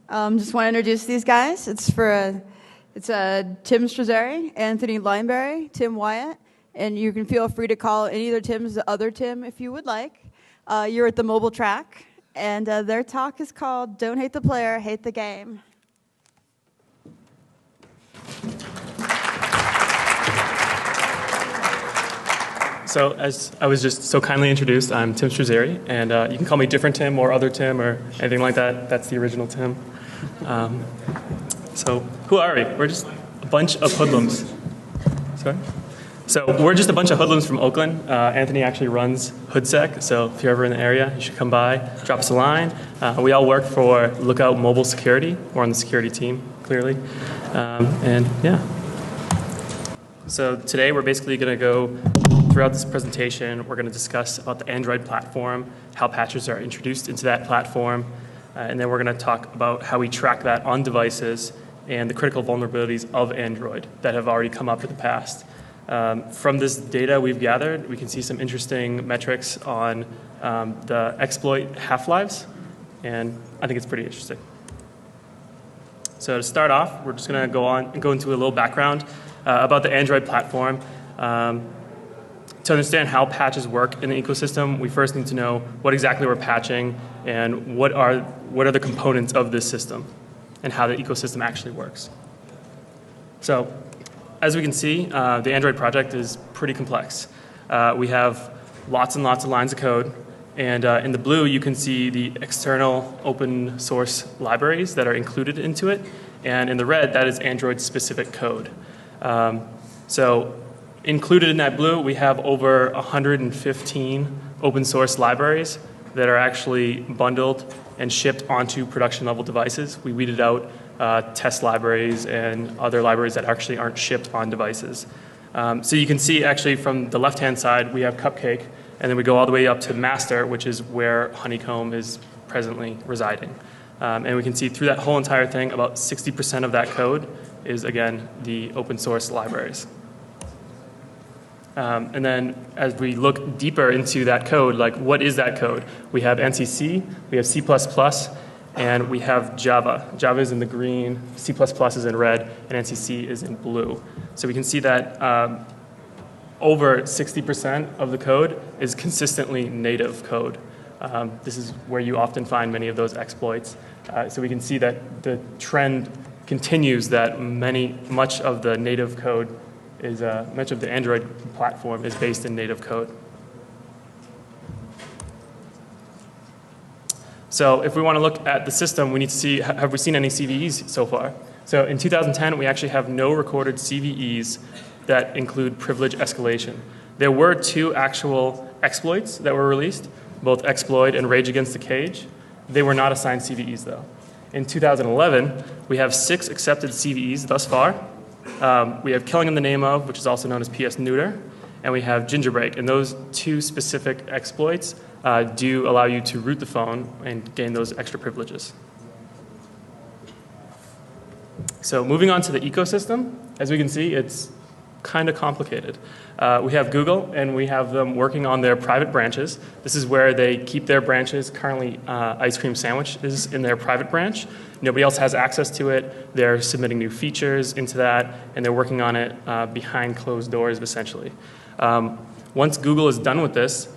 Just want to introduce these guys. It's Tim Strazzeri, Anthony Lineberry, Tim Wyatt, and you can feel free to call any of their Tims the other Tim if you would like. You're at the mobile track, and their talk is called "Don't Hate the Player, Hate the Game." So as I was just so kindly introduced, I'm Tim Strazzeri, and you can call me different Tim or other Tim or anything like that. That's the original Tim. So who are we? We're just a bunch of hoodlums. Sorry? So we're just a bunch of hoodlums from Oakland. Anthony actually runs HoodSec, so if you're ever in the area, you should come by, drop us a line. We all work for Lookout Mobile Security. We're on the security team, clearly. And yeah. So today we're basically going to go throughout this presentation, we're going to discuss about the Android platform, how patches are introduced into that platform, and then we're going to talk about how we track that on devices and the critical vulnerabilities of Android that have already come up in the past. From this data we've gathered, we can see some interesting metrics on the exploit half-lives, and I think it's pretty interesting. So to start off, we're just going to go into a little background about the Android platform. To understand how patches work in the ecosystem, we first need to know what exactly we're patching and what are the components of this system and how the ecosystem actually works. So as we can see, the Android project is pretty complex. We have lots and lots of lines of code, and in the blue you can see the external open source libraries that are included into it, and in the red that is Android specific code. So included in that blue, we have over 115 open source libraries that are actually bundled and shipped onto production level devices. We weeded out test libraries and other libraries that actually aren't shipped on devices. So you can see actually from the left-hand side, we have Cupcake, and then we go all the way up to Master, which is where Honeycomb is presently residing. And we can see through that whole entire thing, about 60% of that code is, again, the open source libraries. And then as we look deeper into that code, like what is that code? We have NCC, we have C++, and we have Java. Java is in the green, C++ is in red, and NCC is in blue. So we can see that over 60% of the code is consistently native code. This is where you often find many of those exploits. So we can see that the trend continues that much of the native code much of the Android platform is based in native code. So if we want to look at the system, we need to see, have we seen any CVEs so far? So in 2010, we actually have no recorded CVEs that include privilege escalation. There were 2 actual exploits that were released, both Exploit and Rage Against the Cage. They were not assigned CVEs though. In 2011, we have 6 accepted CVEs thus far. We have Killing in the Name Of, which is also known as PS Neuter, and we have Gingerbreak. And those 2 specific exploits do allow you to root the phone and gain those extra privileges. So moving on to the ecosystem, as we can see, it's kind of complicated. We have Google, and we have them working on their private branches. This is where they keep their branches. Currently, Ice Cream Sandwich is in their private branch. Nobody else has access to it. They're submitting new features into that, and they're working on it behind closed doors, essentially. Once Google is done with this,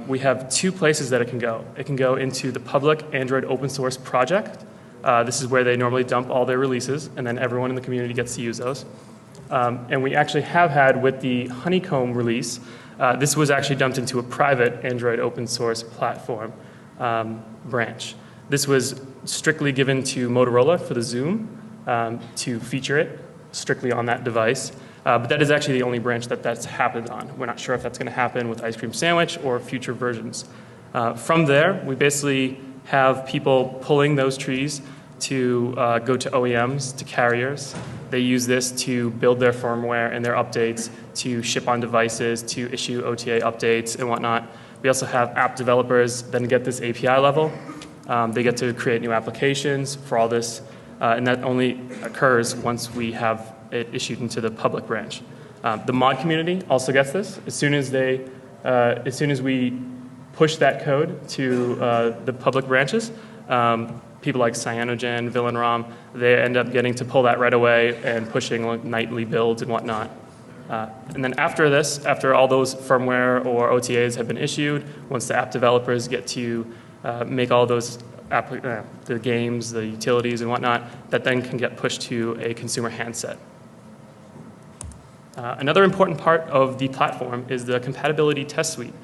we have 2 places that it can go. It can go into the public Android open source project. This is where they normally dump all their releases, and then everyone in the community gets to use those. And we actually have had, with the Honeycomb release, this was actually dumped into a private Android open source platform branch. This was strictly given to Motorola for the Zoom to feature it strictly on that device. But that is actually the only branch that's happened on. We're not sure if that's going to happen with Ice Cream Sandwich or future versions. From there, we basically have people pulling those trees to go to OEMs, to carriers. They use this to build their firmware and their updates, to ship on devices, to issue OTA updates and whatnot. We also have app developers that get this API level. They get to create new applications for all this, and that only occurs once we have it issued into the public branch. The mod community also gets this. As soon as we push that code to the public branches, people like Cyanogen, VillainROM, they end up getting to pull that right away and pushing like nightly builds and whatnot. And then after this, after all those firmware or OTAs have been issued, once the app developers get to make all those the games, the utilities and whatnot, that then can get pushed to a consumer handset. Another important part of the platform is the compatibility test suite.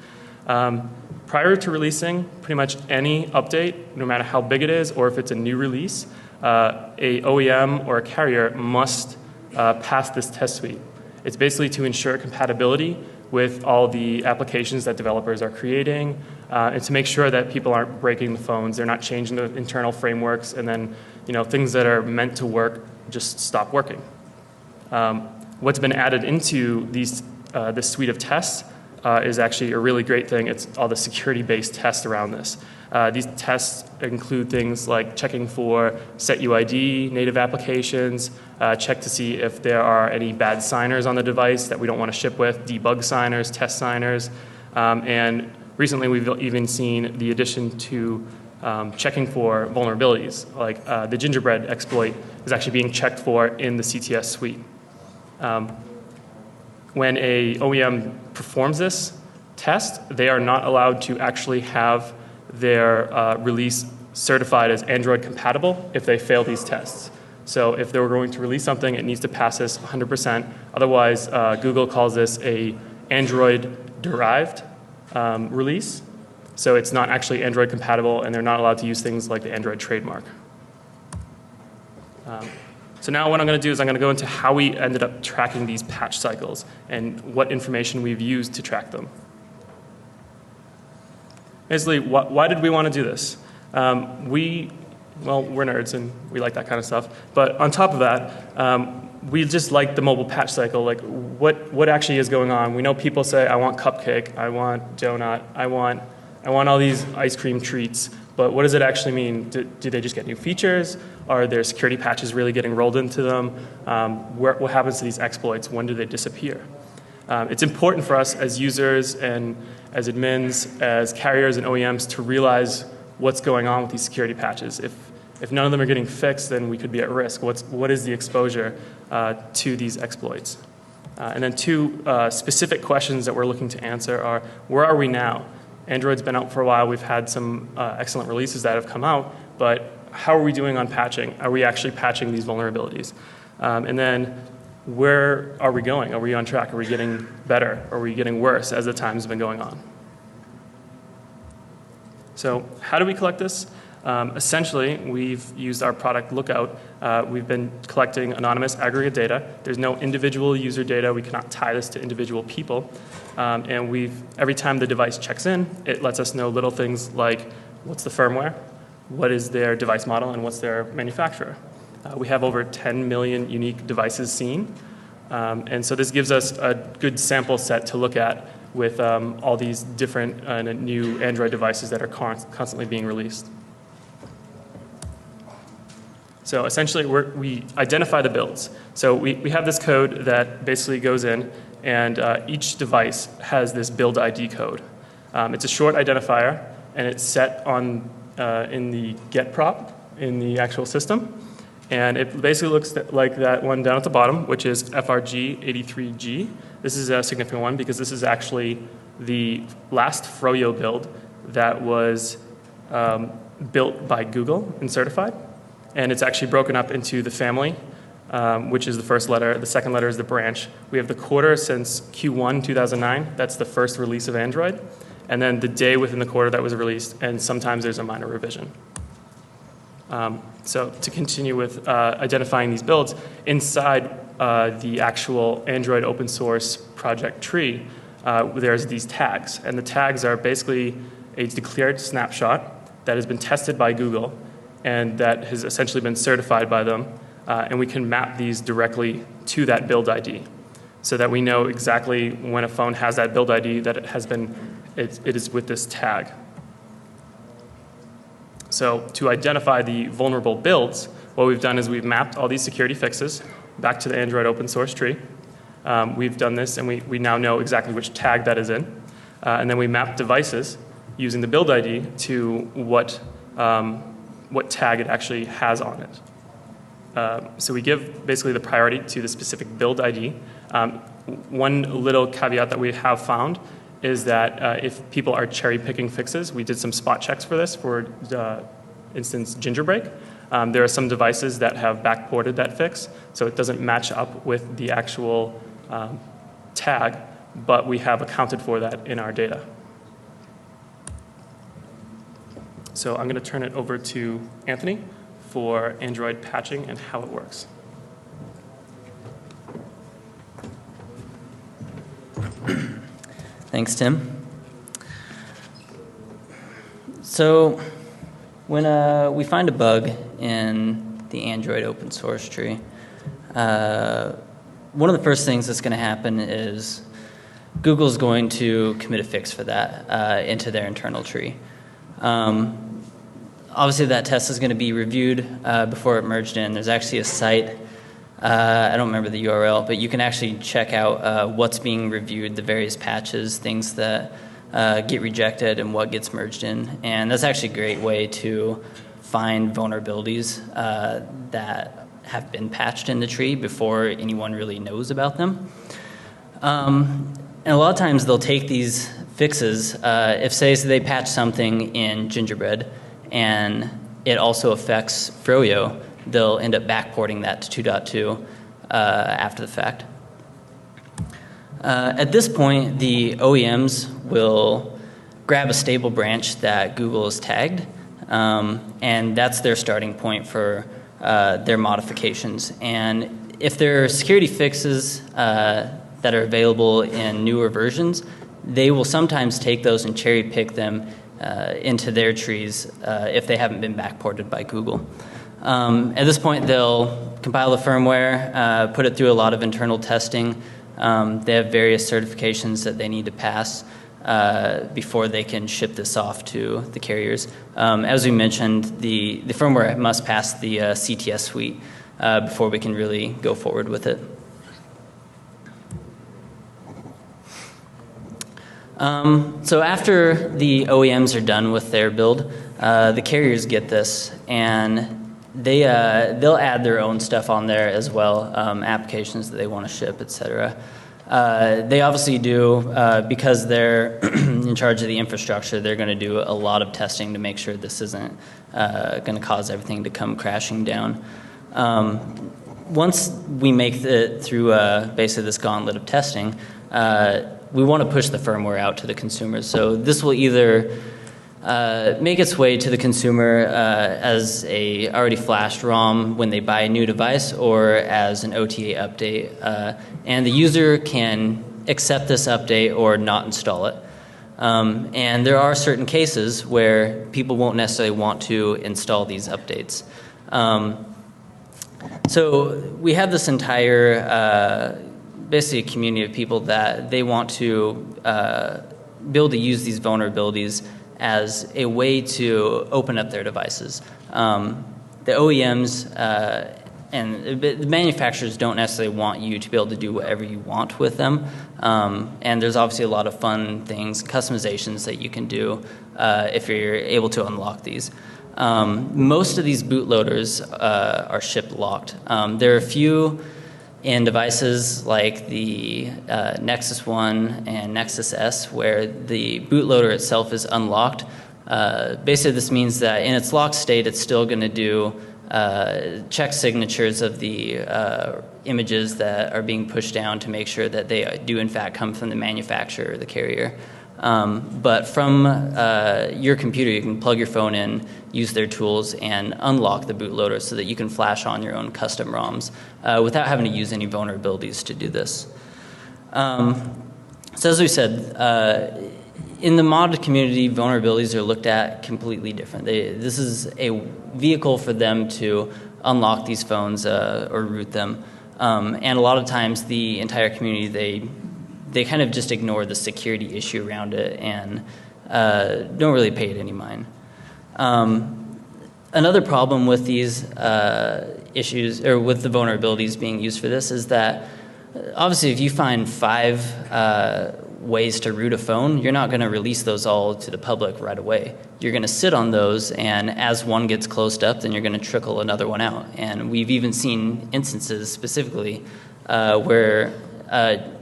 Prior to releasing pretty much any update, no matter how big it is or if it's a new release, a OEM or a carrier must pass this test suite. It's basically to ensure compatibility with all the applications that developers are creating and to make sure that people aren't breaking the phones, they're not changing the internal frameworks, and then things that are meant to work just stop working. What's been added into this suite of tests is actually a really great thing. It's all the security-based tests around this. These tests include things like checking for set UID, native applications, check to see if there are any bad signers on the device that we don't want to ship with, debug signers, test signers, and recently we've even seen the addition to checking for vulnerabilities, like the gingerbread exploit is actually being checked for in the CTS suite. When a OEM performs this test, they are not allowed to actually have their release certified as Android compatible if they fail these tests. So if they were going to release something, it needs to pass this 100%. Otherwise, Google calls this a Android-derived release. So it's not actually Android compatible, and they're not allowed to use things like the Android trademark. So now what I'm going to do is I'm going to go into how we ended up tracking these patch cycles and what information we've used to track them. Basically, why did we want to do this? Well, we're nerds and we like that kind of stuff. But on top of that, we just like the mobile patch cycle. Like, what actually is going on? We know people say, I want cupcake, I want donut, I want all these ice cream treats. But what does it actually mean? Do they just get new features? Are there security patches really getting rolled into them? What happens to these exploits? When do they disappear? It's important for us as users and as admins, as carriers and OEMs to realize what's going on with these security patches. If none of them are getting fixed, then we could be at risk. What is the exposure to these exploits? And then two specific questions that we're looking to answer are, where are we now? Android's been out for a while. We've had some excellent releases that have come out, but how are we doing on patching? Are we actually patching these vulnerabilities? And then where are we going? Are we on track? Are we getting better? Are we getting worse as the time's been going on? So how do we collect this? Essentially, we've used our product Lookout. We've been collecting anonymous aggregate data. There's no individual user data. We cannot tie this to individual people. And every time the device checks in, it lets us know little things like what's the firmware, what is their device model, and what's their manufacturer. We have over 10 million unique devices seen. And so this gives us a good sample set to look at with all these different new Android devices that are constantly being released. So essentially, we identify the builds. So we have this code that basically goes in, and each device has this build ID code. It's a short identifier, and it's set on in the get prop in the actual system. And it basically looks like that one down at the bottom, which is FRG83G. This is a significant one because this is actually the last Froyo build that was built by Google and certified. And it's actually broken up into the family, which is the first letter. The second letter is the branch. We have the quarter since Q1 2009. That's the first release of Android. And then the day within the quarter that was released, and sometimes there's a minor revision. So to continue with identifying these builds, inside the actual Android open source project tree, there's these tags. And the tags are basically a declared snapshot that has been tested by Google and that has essentially been certified by them. And we can map these directly to that build ID so that we know exactly when a phone has that build ID that it is with this tag. So to identify the vulnerable builds, what we've done is we've mapped all these security fixes back to the Android open source tree. We've done this, and we now know exactly which tag that is in. And then we map devices using the build ID to what what tag it actually has on it. So we give basically the priority to the specific build ID. One little caveat that we have found is that if people are cherry picking fixes, we did some spot checks for this, for instance, Ginger Break. There are some devices that have backported that fix, so it doesn't match up with the actual tag, but we have accounted for that in our data. So I'm going to turn it over to Anthony for Android patching and how it works. Thanks, Tim. So when we find a bug in the Android open source tree, one of the first things that's going to happen is Google's going to commit a fix for that into their internal tree. Obviously, that test is going to be reviewed before it merged in. There's actually a site, I don't remember the URL, but you can actually check out what's being reviewed, the various patches, things that get rejected and what gets merged in. And that's actually a great way to find vulnerabilities that have been patched in the tree before anyone really knows about them. And a lot of times they'll take these fixes, if say they patch something in Gingerbread and it also affects Froyo, they'll end up backporting that to 2.2 after the fact. At this point, the OEMs will grab a stable branch that Google has tagged, and that's their starting point for their modifications. And if there are security fixes that are available in newer versions, they will sometimes take those and cherry pick them into their trees if they haven't been backported by Google. At this point, they'll compile the firmware, put it through a lot of internal testing. They have various certifications that they need to pass before they can ship this off to the carriers. As we mentioned, the firmware must pass the CTS suite before we can really go forward with it. So after the OEMs are done with their build, the carriers get this, and they'll add their own stuff on there as well, applications that they want to ship, etc. They obviously do, because they're in charge of the infrastructure, they're going to do a lot of testing to make sure this isn't going to cause everything to come crashing down. Once we make it through basically this gauntlet of testing, we want to push the firmware out to the consumers. So this will either make its way to the consumer as a already flashed ROM when they buy a new device, or as an OTA update. And the user can accept this update or not install it. And there are certain cases where people won't necessarily want to install these updates. So we have this entire basically a community of people that they want to be able to use these vulnerabilities as a way to open up their devices. The OEMs and the manufacturers don't necessarily want you to be able to do whatever you want with them. And there's obviously a lot of fun things, customizations that you can do if you're able to unlock these. Most of these bootloaders are ship locked. There are a few in devices like the Nexus 1 and Nexus S where the bootloader itself is unlocked. Basically this means that in its locked state it's still going to do check signatures of the images that are being pushed down to make sure that they do in fact come from the manufacturer or the carrier. But from your computer, you can plug your phone in, use their tools, and unlock the bootloader so that you can flash on your own custom ROMs without having to use any vulnerabilities to do this. So as we said, in the mod community, vulnerabilities are looked at completely different. This is a vehicle for them to unlock these phones or root them. And a lot of times the entire community, they kind of just ignore the security issue around it and don't really pay it any mind. Another problem with these issues, or with the vulnerabilities being used for this, is that obviously if you find 5 ways to root a phone, you're not going to release those all to the public right away. You're going to sit on those, and as one gets closed up, then you're going to trickle another one out. And we've even seen instances specifically where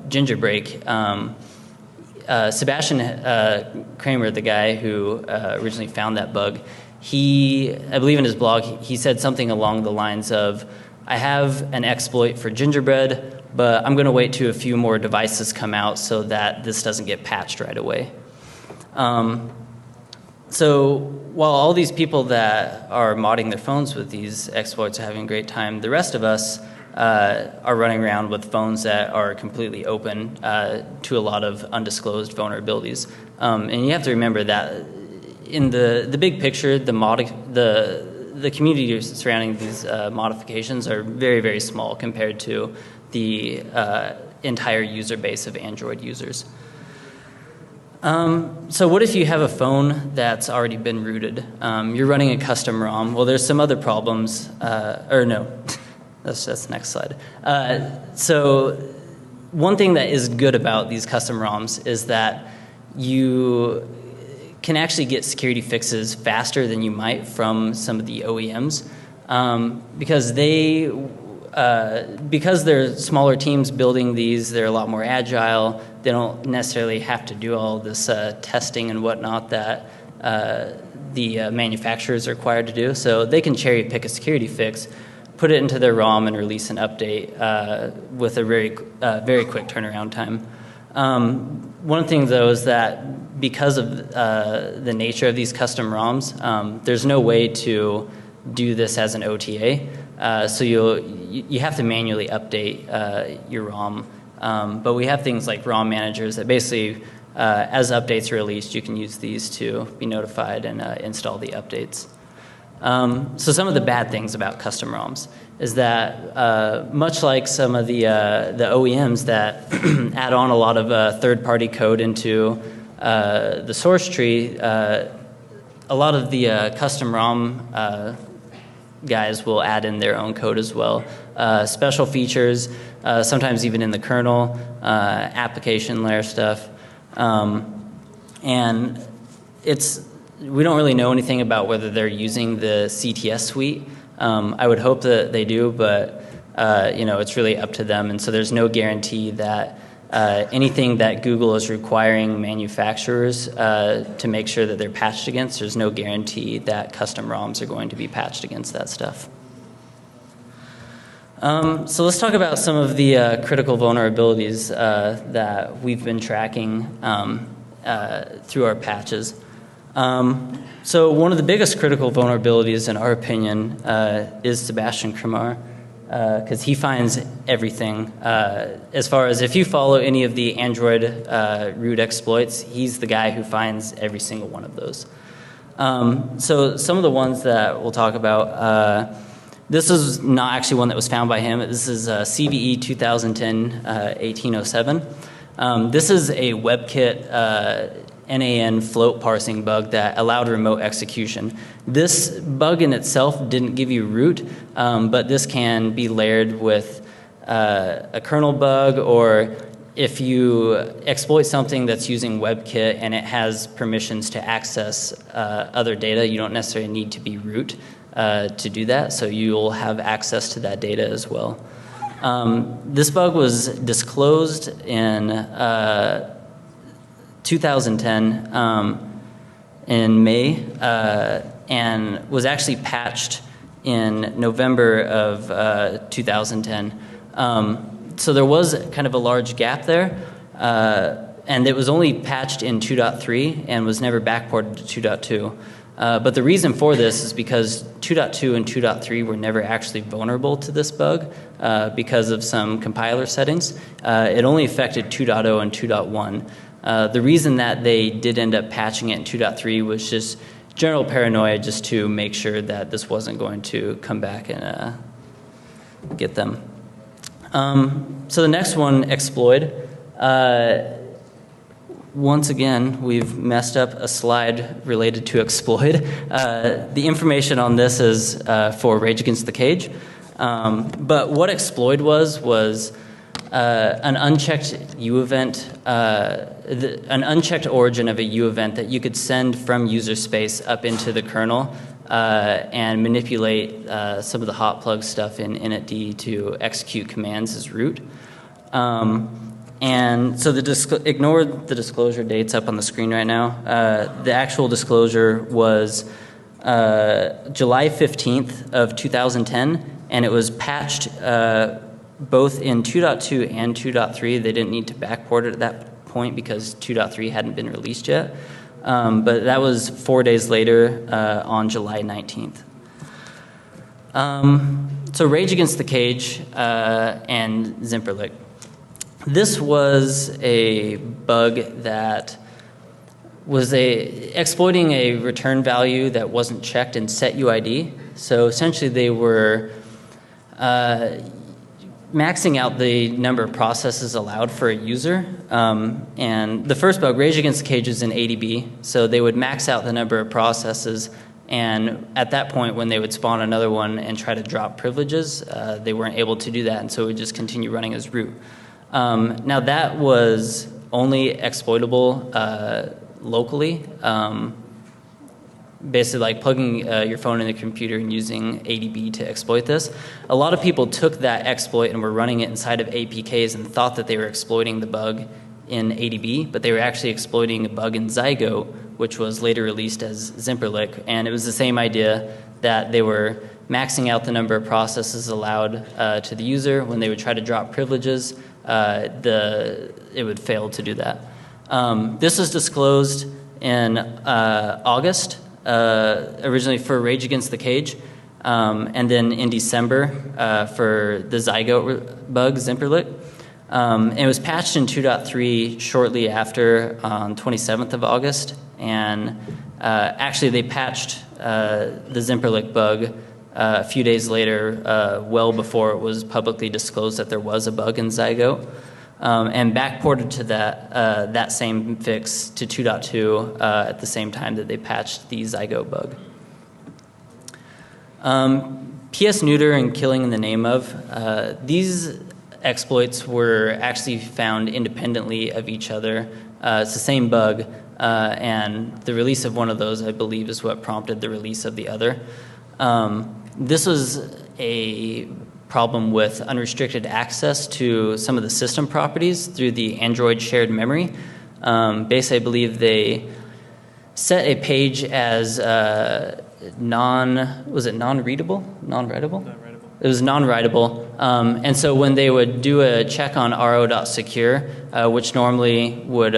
Gingerbreak, Sebastian Kramer, the guy who originally found that bug, I believe in his blog, he said something along the lines of, I have an exploit for gingerbread, but I'm going to wait till a few more devices come out so that this doesn't get patched right away. So while all these people that are modding their phones with these exploits are having a great time, the rest of us are running around with phones that are completely open to a lot of undisclosed vulnerabilities. And you have to remember that in the big picture, the community surrounding these modifications are very, very small compared to the entire user base of Android users. So what if you have a phone that's already been rooted? You're running a custom ROM. Well, there's some other problems. Or no, that's the next slide. So one thing that is good about these custom ROMs is that you can actually get security fixes faster than you might from some of the OEMs because they're smaller teams building these, they're a lot more agile. They don't necessarily have to do all this testing and whatnot that the manufacturers are required to do. So they can cherry pick a security fix, put it into their ROM, and release an update with a very quick turnaround time. One thing, though, is that because of the nature of these custom ROMs, there's no way to do this as an OTA. So you have to manually update your ROM. But we have things like ROM managers that basically, as updates are released, you can use these to be notified and install the updates. So some of the bad things about custom ROMs is that much like some of the OEMs that add on a lot of third-party code into the source tree, a lot of the custom ROM guys will add in their own code as well. Special features, sometimes even in the kernel, application layer stuff. And we don't really know anything about whether they're using the CTS suite. I would hope that they do, but it's really up to them. And so there's no guarantee that anything that Google is requiring manufacturers to make sure that they're patched against, there's no guarantee that custom ROMs are going to be patched against that stuff. So let's talk about some of the critical vulnerabilities that we've been tracking through our patches. So one of the biggest critical vulnerabilities, in our opinion, is Sebastian Kramer, because he finds everything. As far as if you follow any of the Android root exploits, he's the guy who finds every single one of those. So some of the ones that we'll talk about, this is not actually one that was found by him. This is CVE 2010-1807. This is a WebKit NAN float parsing bug that allowed remote execution. This bug in itself didn't give you root, but this can be layered with a kernel bug, or if you exploit something that's using WebKit and it has permissions to access other data, you don't necessarily need to be root to do that, so you'll have access to that data as well. This bug was disclosed in 2010 in May and was actually patched in November of 2010. So there was kind of a large gap there, and it was only patched in 2.3 and was never backported to 2.2. But the reason for this is because 2.2 and 2.3 were never actually vulnerable to this bug because of some compiler settings. It only affected 2.0 and 2.1. The reason that they did end up patching it in 2.3 was just general paranoia, just to make sure that this wasn't going to come back and get them. So the next one, exploit. Once again, we've messed up a slide related to exploit. The information on this is for Rage Against the Cage. But what exploit was an unchecked U event, an unchecked origin of a U event that you could send from user space up into the kernel and manipulate some of the hot plug stuff in initd to execute commands as root. And so ignore the disclosure dates up on the screen right now. The actual disclosure was July 15th of 2010, and it was patched both in 2.2 and 2.3. They didn't need to backport it at that point because 2.3 hadn't been released yet. But that was 4 days later on July 19th. So Rage Against the Cage and Zimperlich. This was a bug that was exploiting a return value that wasn't checked in setUID. So essentially they were maxing out the number of processes allowed for a user. And the first bug, Rage Against the Cage, is in ADB. So they would max out the number of processes, and at that point when they would spawn another one and try to drop privileges, they weren't able to do that, and so it would just continue running as root. Now that was only exploitable locally, basically like plugging your phone in the computer and using ADB to exploit this. A lot of people took that exploit and were running it inside of APKs and thought that they were exploiting the bug in ADB, but they were actually exploiting a bug in Zygo, which was later released as Zimperlich, and it was the same idea that they were maxing out the number of processes allowed to the user. When they would try to drop privileges, it would fail to do that. This was disclosed in August, originally for Rage Against the Cage, and then in December for the Zygo bug, Zimperlich. And it was patched in 2.3 shortly after, on 27th of August, and actually they patched the Zimperlich bug a few days later, well before it was publicly disclosed that there was a bug in Zygo, and backported to that same fix to 2.2 at the same time that they patched the Zygo bug. PS neuter and killing in the name of, these exploits were actually found independently of each other. It's the same bug, and the release of one of those, I believe, is what prompted the release of the other. This was a problem with unrestricted access to some of the system properties through the Android shared memory. Basically, I believe they set a page as non-readable? Non-writable? It was non-writable. And so when they would do a check on ro.secure, which normally would,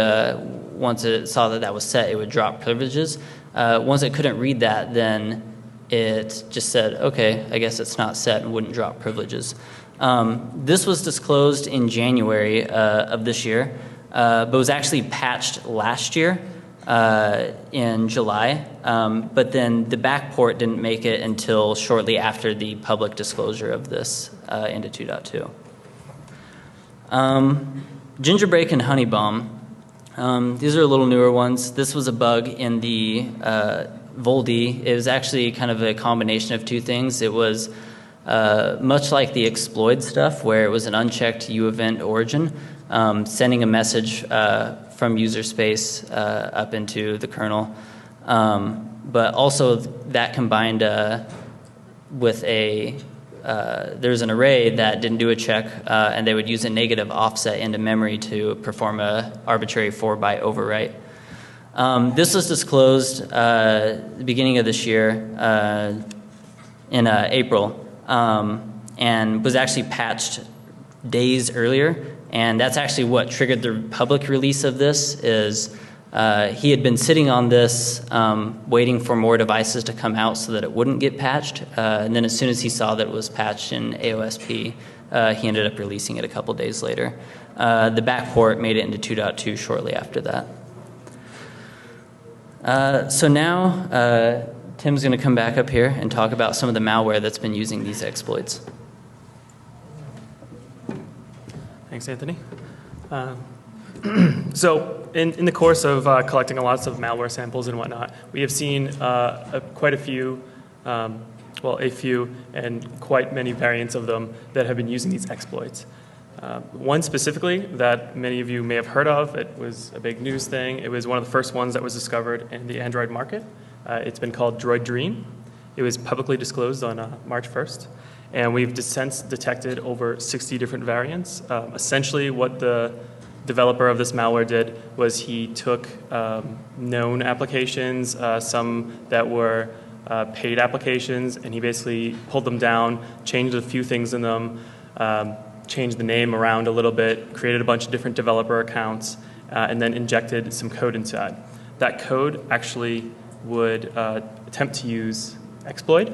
once it saw that that was set, it would drop privileges. Once it couldn't read that, then it just said, okay, I guess it's not set, and wouldn't drop privileges. This was disclosed in January of this year, but was actually patched last year in July. But then the backport didn't make it until shortly after the public disclosure of this into 2.2. Gingerbreak and Honey Bomb. These are a little newer ones. This was a bug in the Voldy. It was actually kind of a combination of two things. It was much like the exploit stuff, where it was an unchecked U event origin, sending a message from user space up into the kernel. But also that combined with there's an array that didn't do a check, and they would use a negative offset into memory to perform a arbitrary 4-byte overwrite. This was disclosed the beginning of this year in April, and was actually patched days earlier. And that's actually what triggered the public release of this. Is he had been sitting on this, waiting for more devices to come out so that it wouldn't get patched. And then as soon as he saw that it was patched in AOSP, he ended up releasing it a couple days later. The backport made it into 2.2 shortly after that. So now Tim's going to come back up here and talk about some of the malware that's been using these exploits. Thanks, Anthony. So in the course of collecting lots of malware samples and whatnot, we have seen quite a few, a few and quite many variants of them that have been using these exploits. One specifically that many of you may have heard of, it was a big news thing. It was one of the first ones that was discovered in the Android market. It's been called Droid Dream. It was publicly disclosed on March 1st. And we've since detected over 60 different variants. Essentially what the developer of this malware did was he took known applications, some that were paid applications, and he basically pulled them down, changed a few things in them, changed the name around a little bit, created a bunch of different developer accounts, and then injected some code inside. That code actually would attempt to use exploit.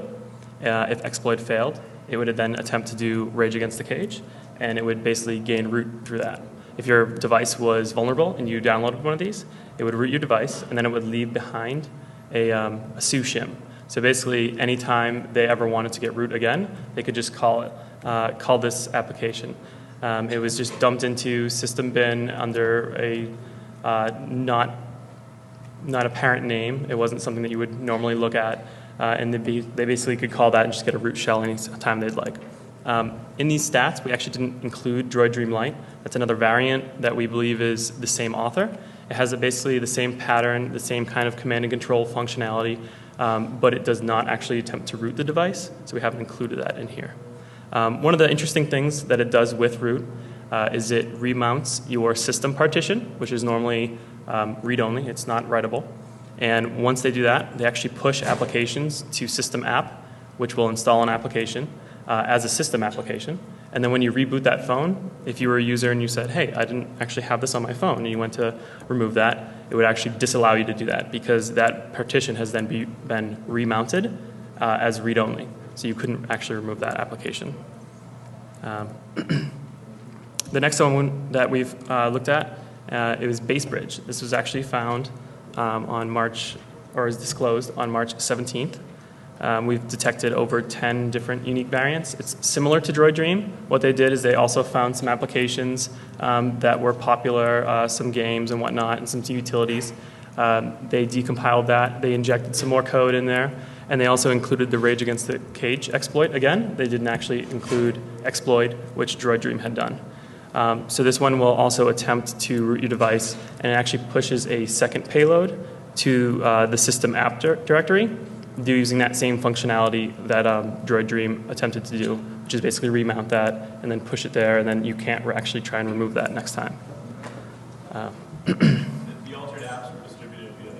If exploit failed, it would then attempt to do Rage Against the Cage, and it would basically gain root through that. If your device was vulnerable and you downloaded one of these, it would root your device, and then it would leave behind a su shim. So basically, anytime they ever wanted to get root again, they could just call this application. It was just dumped into system bin under a not apparent name. It wasn't something that you would normally look at, and they basically could call that and just get a root shell any time they'd like. In these stats, we actually didn't include Droid Dream Lite. That's another variant that we believe is the same author. It has basically the same pattern, the same kind of command and control functionality, but it does not actually attempt to root the device, so we haven't included that in here. One of the interesting things that it does with root is it remounts your system partition, which is normally read-only. It's not writable. And once they do that, they actually push applications to system app, which will install an application as a system application. And then when you reboot that phone, if you were a user and you said, hey, I didn't actually have this on my phone, and you went to remove that, it would actually disallow you to do that because that partition has then been remounted as read-only. So you couldn't actually remove that application. The next one that we've looked at, it was BaseBridge. This was actually found on March, or is disclosed on March 17th. We've detected over 10 different unique variants. It's similar to Droid Dream. What they did is they also found some applications that were popular, some games and whatnot, and some utilities. They decompiled that. They injected some more code in there. And they also included the Rage Against the Cage exploit. Again, they didn't actually include exploit, which Droid Dream had done. So this one will also attempt to root your device, and it actually pushes a second payload to the system app directory, using that same functionality that Droid Dream attempted to do, which is basically remount that and then push it there, and then you can't actually try and remove that next time. The altered apps were distributed via the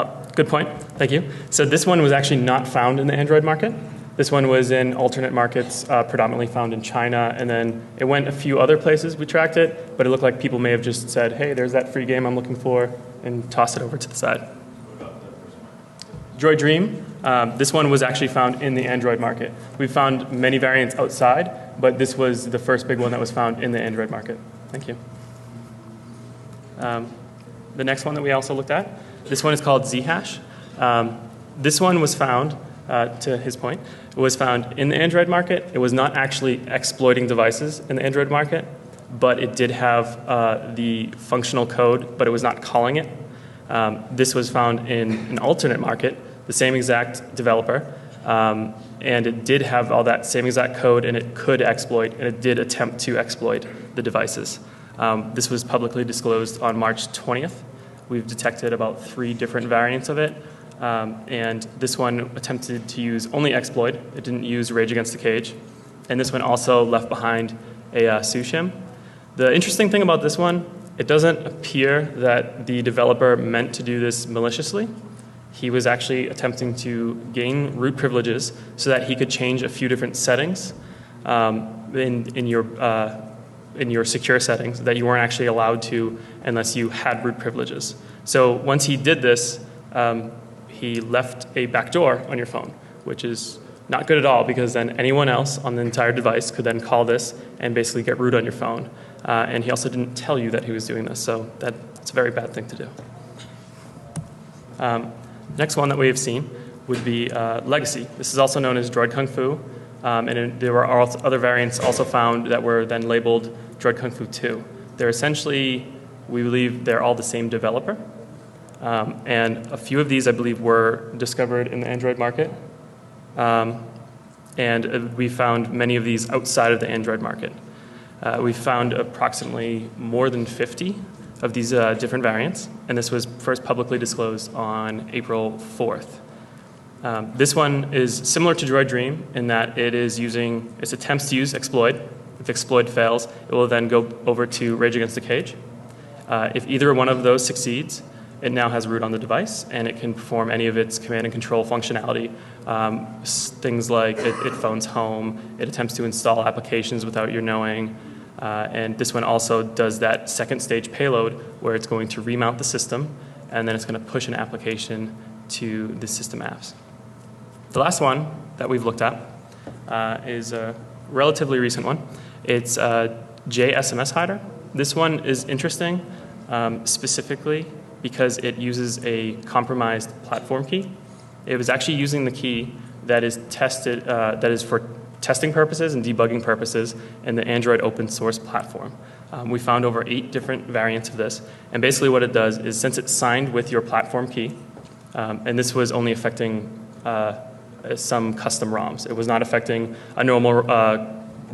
official. Good point. Thank you. So this one was actually not found in the Android market. This one was in alternate markets, predominantly found in China, and then it went a few other places. We tracked it, but it looked like people may have just said, hey, there's that free game I'm looking for, and tossed it over to the side. Droid Dream, this one was actually found in the Android market. We found many variants outside, but this was the first big one that was found in the Android market. Thank you. The next one that we also looked at, this one is called Zhash. This one was found, to his point, it was found in the Android market. It was not actually exploiting devices in the Android market, but it did have the functional code, but it was not calling it. This was found in an alternate market, the same exact developer, and it did have all that same exact code, and it could exploit, and it did attempt to exploit the devices. This was publicly disclosed on March 20th. We've detected about 3 different variants of it, and this one attempted to use only exploit. It didn't use Rage Against the Cage, and this one also left behind a su shim. The interesting thing about this one, it doesn't appear that the developer meant to do this maliciously. He was actually attempting to gain root privileges so that he could change a few different settings in your secure settings that you weren't actually allowed to unless you had root privileges. So once he did this, he left a backdoor on your phone, which is not good at all because then anyone else on the entire device could then call this and basically get root on your phone. And he also didn't tell you that he was doing this, so that's a very bad thing to do. Next one that we have seen would be Legacy. This is also known as Droid Kung Fu, and there were other variants also found that were then labeled Droid Kung Fu 2. They're essentially, we believe they're all the same developer, and a few of these I believe were discovered in the Android market. And we found many of these outside of the Android market. We found approximately more than 50 of these different variants, and this was first publicly disclosed on April 4th. This one is similar to Droid Dream in that it attempts to use exploit. If exploit fails, it will then go over to Rage Against the Cage. If either one of those succeeds, it now has root on the device, and it can perform any of its command and control functionality. Things like it phones home, it attempts to install applications without your knowing, and this one also does that second stage payload where it's going to remount the system, and then it's going to push an application to the system apps. The last one that we've looked at is a relatively recent one. It's JSMS Hider. This one is interesting specifically because it uses a compromised platform key. It was actually using the key that is tested, that is for testing purposes and debugging purposes in the Android open source platform. We found over 8 different variants of this, and basically what it does is since it's signed with your platform key, and this was only affecting some custom ROMs. It was not affecting a normal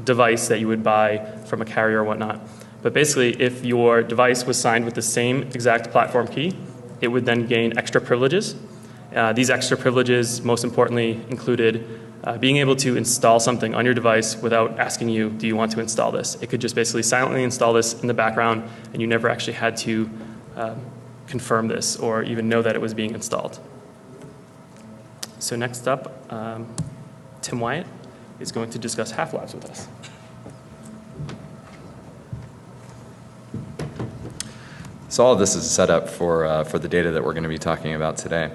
device that you would buy from a carrier or whatnot. But basically, if your device was signed with the same exact platform key, it would then gain extra privileges. These extra privileges, most importantly, included being able to install something on your device without asking you, do you want to install this? It could just basically silently install this in the background, and you never actually had to confirm this or even know that it was being installed. So next up, Tim Wyatt is going to discuss half-lives with us. So all of this is set up for the data that we're going to be talking about today.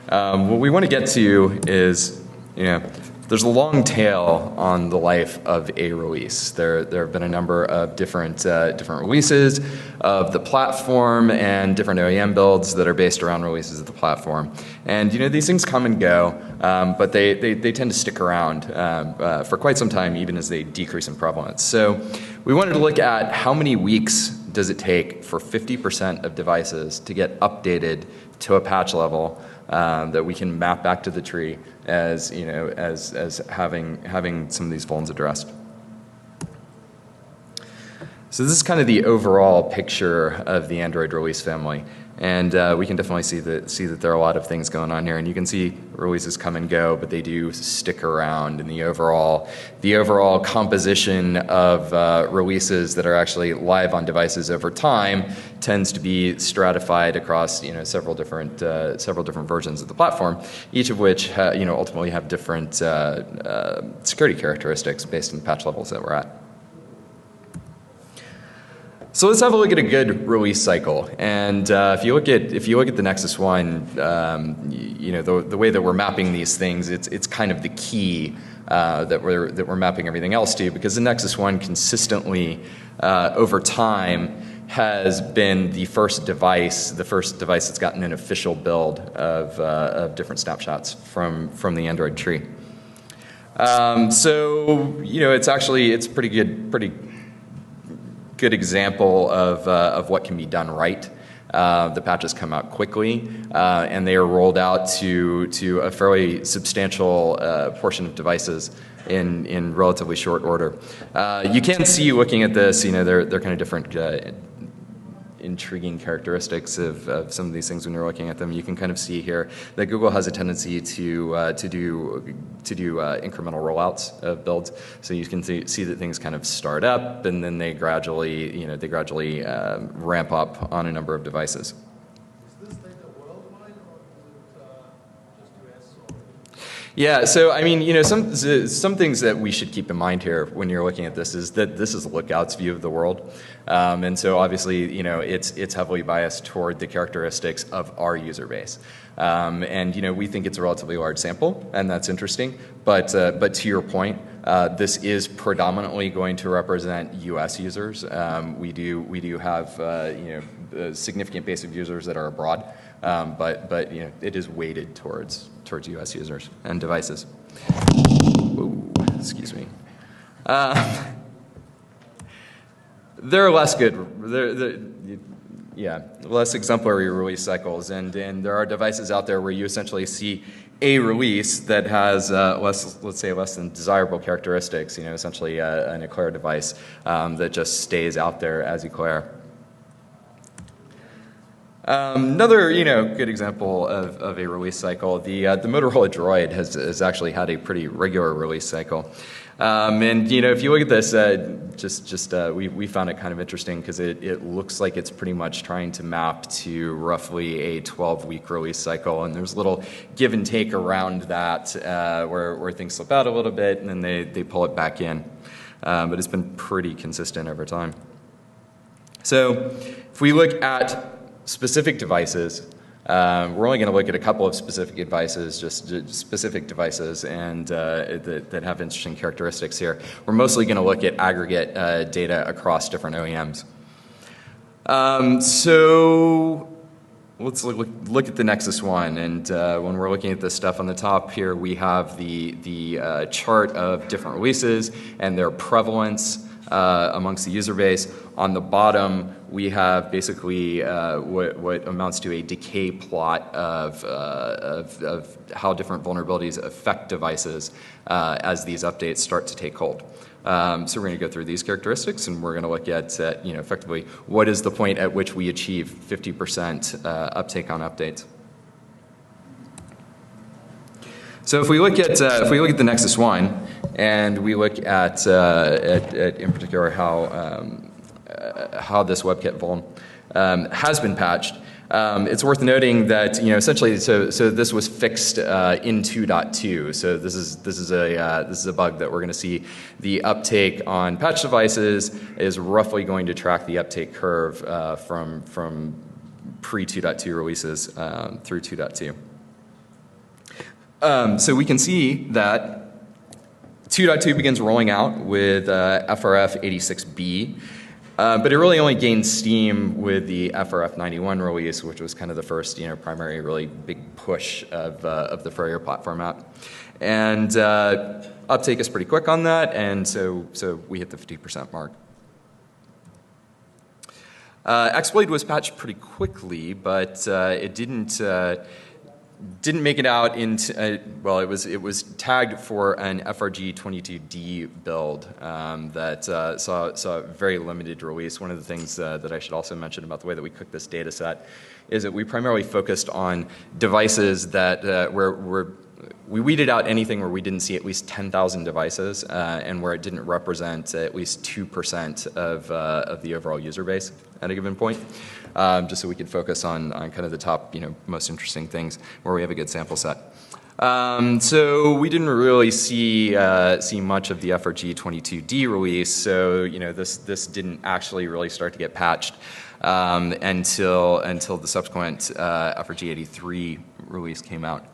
What we want to get to is, there's a long tail on the life of a release. There have been a number of different releases of the platform and different OEM builds that are based around releases of the platform. And these things come and go, but they tend to stick around for quite some time, even as they decrease in prevalence. So we wanted to look at how many weeks does it take for 50% of devices to get updated to a patch level that we can map back to the tree as having some of these vulns addressed. So this is kind of the overall picture of the Android release family, and we can definitely see that there are a lot of things going on here. And you can see releases come and go, but they do stick around. And the overall composition of releases that are actually live on devices over time tends to be stratified across several different versions of the platform, each of which ultimately have different security characteristics based on the patch levels that we're at. So let's have a look at a good release cycle. And if you look at the Nexus One, the way that we're mapping these things, it's kind of the key that we're mapping everything else to, because the Nexus One consistently over time has been the first device that's gotten an official build of different snapshots from the Android tree. So it's pretty good example of what can be done right. The patches come out quickly, and they are rolled out to a fairly substantial portion of devices in relatively short order. You can see, looking at this, they're kind of different intriguing characteristics of some of these things when you're looking at them. You can kind of see here that Google has a tendency to do incremental rollouts of builds. So you can see that things kind of start up and then they gradually ramp up on a number of devices. Is this data worldwide or is it just US? Yeah, so I mean, some things that we should keep in mind here when you're looking at this is that this is Lookout's view of the world, and so obviously, it's heavily biased toward the characteristics of our user base, and we think it's a relatively large sample, and that's interesting. But to your point, this is predominantly going to represent U.S. users. We do have a significant base of users that are abroad, but it is weighted towards U.S. users and devices. Ooh, excuse me. They're less good. Less exemplary release cycles, and there are devices out there where you essentially see a release that has let's say, less than desirable characteristics, essentially an Eclair device that just stays out there as Eclair. Another, good example of a release cycle, the Motorola Droid has actually had a pretty regular release cycle. And if you look at this, we found it kind of interesting because it looks like it's pretty much trying to map to roughly a 12-week release cycle, and there's a little give and take around that where things slip out a little bit and then they pull it back in. But it's been pretty consistent over time. So if we look at specific devices, we're only going to look at a couple of specific devices, just specific devices, and that have interesting characteristics here. We're mostly going to look at aggregate data across different OEMs. So let's look at the Nexus One, and when we're looking at this stuff on the top here, we have the chart of different releases and their prevalence amongst the user base. On the bottom, we have basically what amounts to a decay plot of how different vulnerabilities affect devices as these updates start to take hold. So we're going to go through these characteristics, and we're going to look at effectively what is the point at which we achieve 50% uptake on updates. So if we look at the Nexus One, and we look at in particular how this WebKit vuln has been patched, it's worth noting that essentially so this was fixed in 2.2. So this is a bug that we're going to see the uptake on patch devices is roughly going to track the uptake curve from pre 2.2 releases through 2.2. So we can see that 2.2 begins rolling out with FRF 86B, but it really only gained steam with the FRF 91 release, which was kind of the first, primary really big push of the Furrier platform app. And uptake is pretty quick on that, and so we hit the 50% mark. Exploit was patched pretty quickly, but it didn't make it out into, well, it was tagged for an FRG22D build that saw a very limited release. One of the things that I should also mention about the way that we cooked this data set is that we primarily focused on devices that where we weeded out anything where we didn't see at least 10,000 devices and where it didn't represent at least 2% of the overall user base at a given point, just so we could focus on kind of the top, most interesting things where we have a good sample set. So we didn't really see much of the FRG22D release, so this didn't actually really start to get patched until the subsequent FRG83 release came out.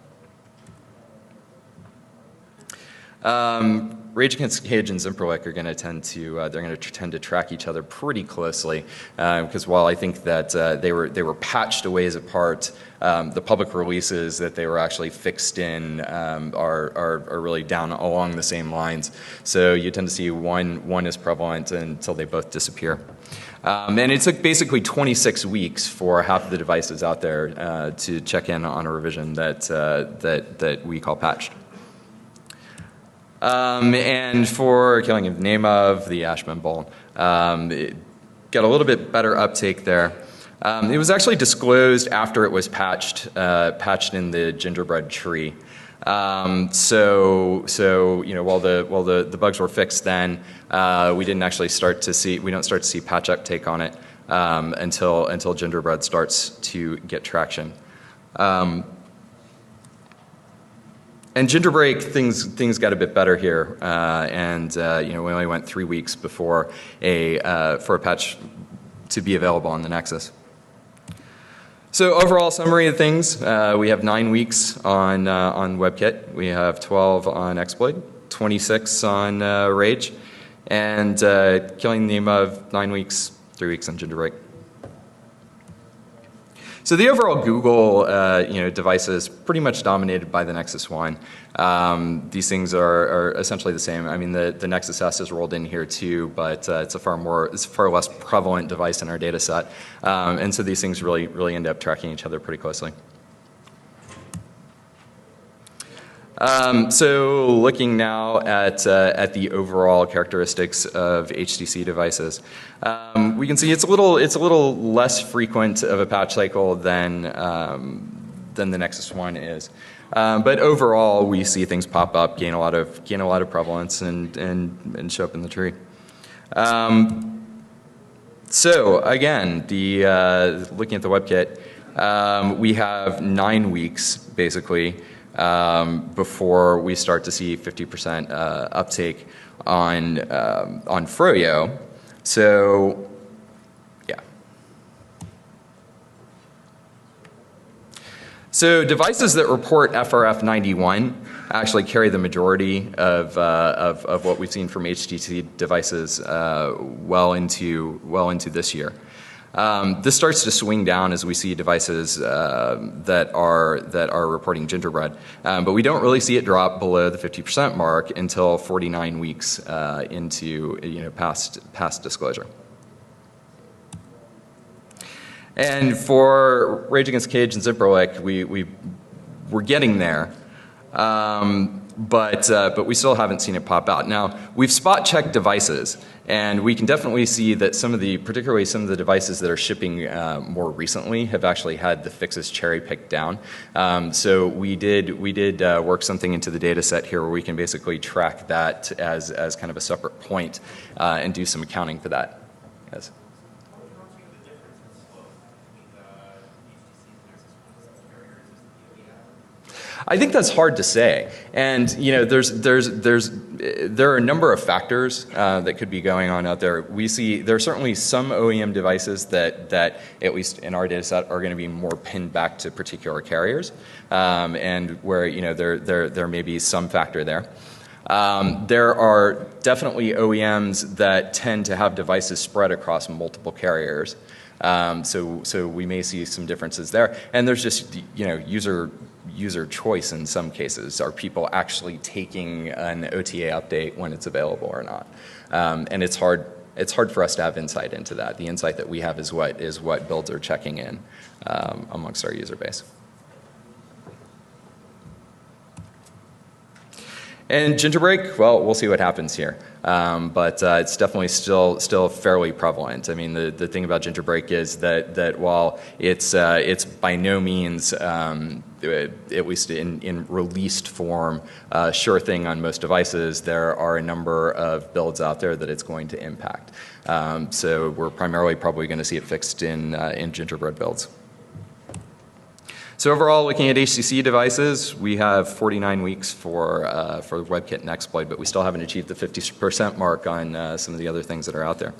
Rage Against the Cage and Zimperlich are going to tend to track each other pretty closely, because while I think that they were patched a ways apart, the public releases that they were actually fixed in are really down along the same lines. So you tend to see one is prevalent until they both disappear. And it took basically 26 weeks for half of the devices out there to check in on a revision that we call patched. And for killing of the name of the Ashman Bowl, it got a little bit better uptake there. It was actually disclosed after it was patched in the gingerbread tree. So while the bugs were fixed then, we don't start to see patch uptake on it until gingerbread starts to get traction. And Gingerbreak, things got a bit better here, and we only went 3 weeks before for a patch to be available on the Nexus. So overall summary of things: we have 9 weeks on WebKit, we have 12 on Exploit, 26 on Rage, and killing the name of 9 weeks, 3 weeks on Gingerbreak. So the overall Google devices pretty much dominated by the Nexus One. These things are essentially the same. I mean, the Nexus S is rolled in here too, but it's a far less prevalent device in our data set. And so these things really end up tracking each other pretty closely. So looking now at the overall characteristics of HTC devices, we can see it's a little less frequent of a patch cycle than the Nexus One is. But overall, we see things pop up, gain a lot of prevalence, and show up in the tree. So again, looking at the WebKit, we have 9 weeks basically before we start to see 50% uptake on Froyo. So yeah. So devices that report FRF91 actually carry the majority of what we've seen from HTC devices well into this year. This starts to swing down as we see devices that are reporting gingerbread, but we don't really see it drop below the 50% mark until 49 weeks into past disclosure. And for Rage Against the Cage and Zipperlick, we're getting there. But we still haven't seen it pop out. Now, we've spot checked devices, and we can definitely see that particularly some of the devices that are shipping more recently have actually had the fixes cherry picked down. So we did work something into the data set here where we can basically track that as kind of a separate point and do some accounting for that. Yes. I think that's hard to say, and there are a number of factors that could be going on out there. There are certainly some OEM devices that at least in our data set are going to be more pinned back to particular carriers, and where there may be some factor there. There are definitely OEMs that tend to have devices spread across multiple carriers, so we may see some differences there, and there's just user choice in some cases. Are people actually taking an OTA update when it's available or not? And it's hard for us to have insight into that. The insight that we have is what builds are checking in amongst our user base. And Gingerbreak, well, we'll see what happens here. But it's definitely still fairly prevalent. I mean, the thing about Gingerbreak is that while it's by no means, at least in released form, sure thing on most devices, there are a number of builds out there that it's going to impact. So we're primarily probably going to see it fixed in Gingerbread builds. So overall, looking at HTC devices, we have 49 weeks for WebKit and exploit, but we still haven't achieved the 50% mark on some of the other things that are out there.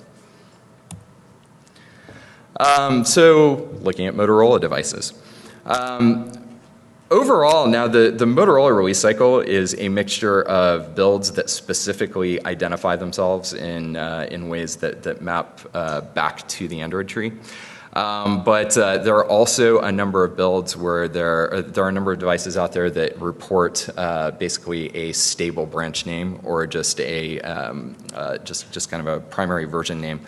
So looking at Motorola devices. Overall, now the Motorola release cycle is a mixture of builds that specifically identify themselves in ways that map back to the Android tree. But there are also a number of builds where there are a number of devices out there that report basically a stable branch name or just a just kind of a primary version name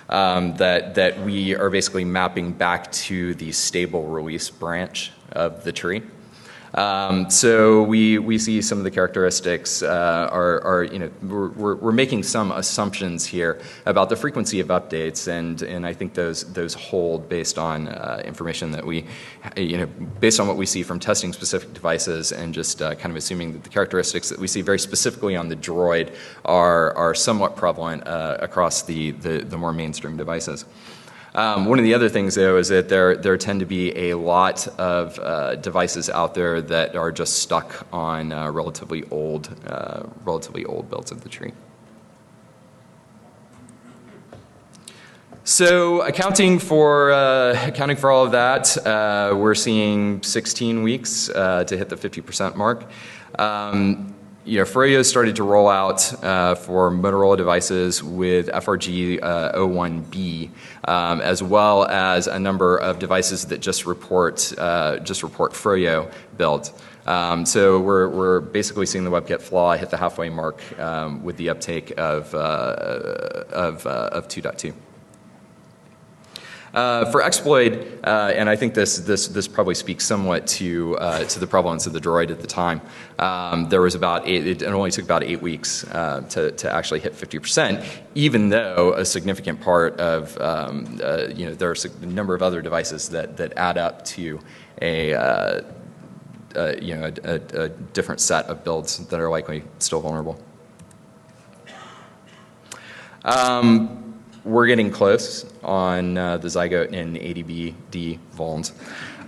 that we are basically mapping back to the stable release branch of the tree. So we see some of the characteristics are we're making some assumptions here about the frequency of updates, and I think those hold based on information that we based on what we see from testing specific devices and just kind of assuming that the characteristics that we see very specifically on the Droid are somewhat prevalent across the more mainstream devices. One of the other things, though, is that there tend to be a lot of devices out there that are just stuck on relatively old builds of the tree. So accounting for all of that, we're seeing 16 weeks to hit the 50% mark. Froyo started to roll out for Motorola devices with FRG 01B, as well as a number of devices that just report Froyo builds. So we're basically seeing the WebKit flaw hit the halfway mark with the uptake of 2.2. For exploit, and I think this probably speaks somewhat to the prevalence of the droid at the time. There was it only took about 8 weeks to actually hit 50%, even though a significant part of there are a number of other devices that add up to a different set of builds that are likely still vulnerable. We're getting close on the Zygote and ADB-D vulns.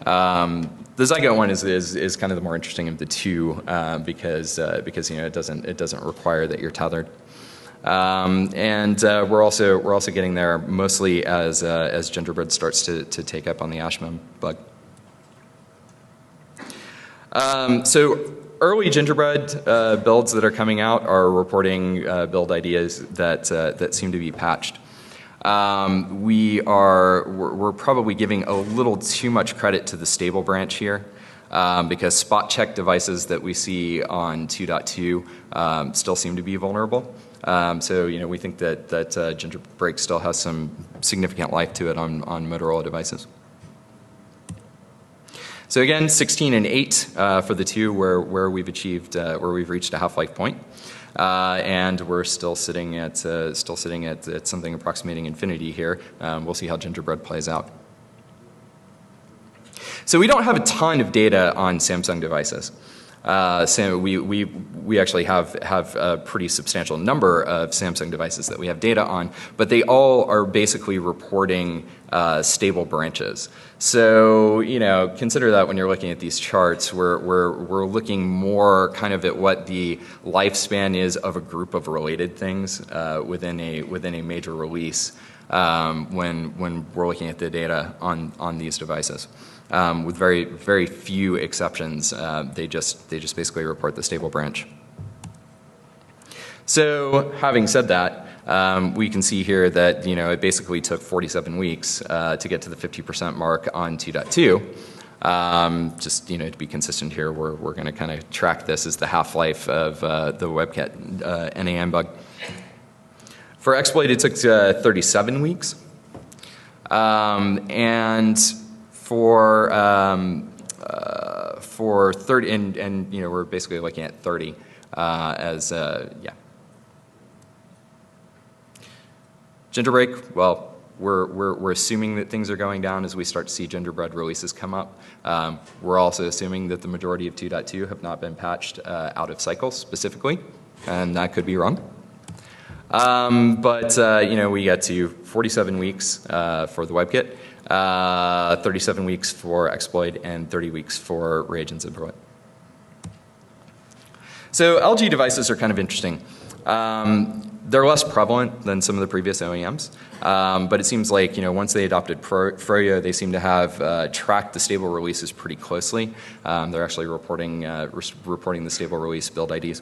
The Zygote one is kind of the more interesting of the two because it doesn't require that you're tethered. And we're also getting there mostly as Gingerbread starts to take up on the Ashmem bug. So early Gingerbread builds that are coming out are reporting build ideas that seem to be patched. We're probably giving a little too much credit to the stable branch here because spot check devices that we see on 2.2 still seem to be vulnerable. So we think that Gingerbread still has some significant life to it on Motorola devices. So again, 16 and 8 for the two where we've reached a half-life point. And we're still sitting at something approximating infinity here. We'll see how Gingerbread plays out. So we don't have a ton of data on Samsung devices. So we actually have a pretty substantial number of Samsung devices that we have data on, but they all are basically reporting stable branches. So consider that when you're looking at these charts, we're looking more kind of at what the lifespan is of a group of related things within a major release when we're looking at the data on these devices. With very, very few exceptions, they just basically report the stable branch. So having said that, we can see here that it basically took 47 weeks to get to the 50% mark on 2.2. Just to be consistent here, we're going to kind of track this as the half-life of the WebKat NAM bug. For exploit, it took 37 weeks, and for 30, and we're basically looking at 30 as Gingerbread, well, we're assuming that things are going down as we start to see Gingerbread releases come up. We're also assuming that the majority of 2.2 have not been patched out of cycle specifically, and that could be wrong. But we get to 47 weeks for the WebKit, 37 weeks for exploit, and 30 weeks for Rage and Zinperlet. So LG devices are kind of interesting. They're less prevalent than some of the previous OEMs, but it seems like once they adopted Froyo, they seem to have tracked the stable releases pretty closely. They're actually reporting the stable release build IDs.